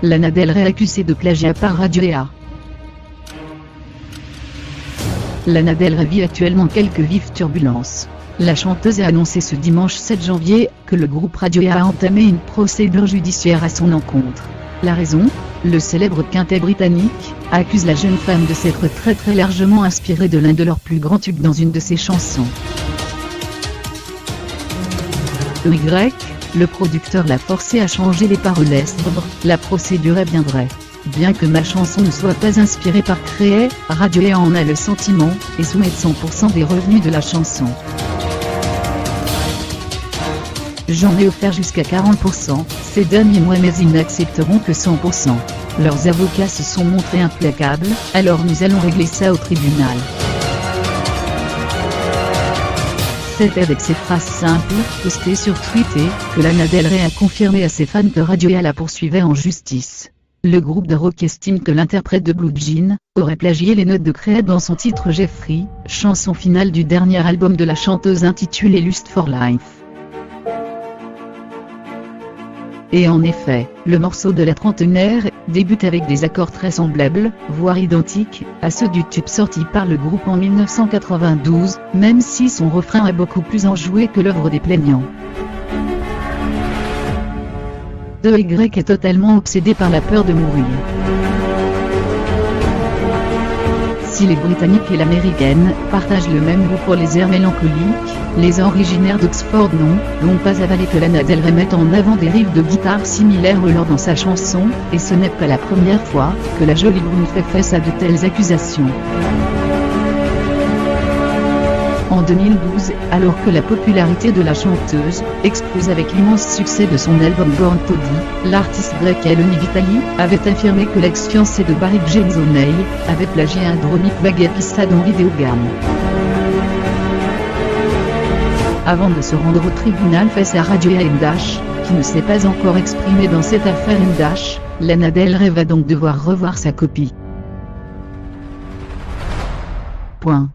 Lana Del Rey accusée de plagiat par Radio.EA. Lana Del Rey vit actuellement quelques vives turbulences. La chanteuse a annoncé ce dimanche 7 janvier que le groupe Radio.EA a entamé une procédure judiciaire à son encontre. La raison ? Le célèbre quintet britannique accuse la jeune femme de s'être très largement inspirée de l'un de leurs plus grands tubes dans une de ses chansons. Y, le producteur l'a forcé à changer les paroles. La procédure est bien vraie. Bien que ma chanson ne soit pas inspirée par Créé, Radio.EA en a le sentiment, et soumet 100% des revenus de la chanson. J'en ai offert jusqu'à 40%, ces derniers mois, mais ils n'accepteront que 100%. Leurs avocats se sont montrés implacables, alors nous allons régler ça au tribunal. C'est avec ces phrases simples, postées sur Twitter, que Lana Del Rey a confirmé à ses fans que Radio.EA la poursuivait en justice. Le groupe de rock estime que l'interprète de Blue Jean aurait plagié les notes de Créé dans son titre Jeffrey, chanson finale du dernier album de la chanteuse intitulé Lust for Life. Et en effet, le morceau de la trentenaire débute avec des accords très semblables, voire identiques, à ceux du tube sorti par le groupe en 1992, même si son refrain est beaucoup plus enjoué que l'œuvre des plaignants. Y est totalement obsédé par la peur de mourir. Si les Britanniques et l'Américaine partagent le même goût pour les airs mélancoliques, les originaires d'Oxford n'ont pas avalé que Lana Del Rey mette en avant des riffs de guitare similaires au leur dans sa chanson, et ce n'est pas la première fois que la jolie brune fait face à de telles accusations. En 2012, alors que la popularité de la chanteuse explose avec l'immense succès de son album Born to Die, l'artiste grecque Eleni Vitali avait affirmé que l'ex-fiancé de Barry Jensonei avait plagié un Dronic Vagapissa dans Videogame. Avant de se rendre au tribunal face à Radio.EA et M-, qui ne s'est pas encore exprimé dans cette affaire M-, Lana Del Rey va donc devoir revoir sa copie. Point.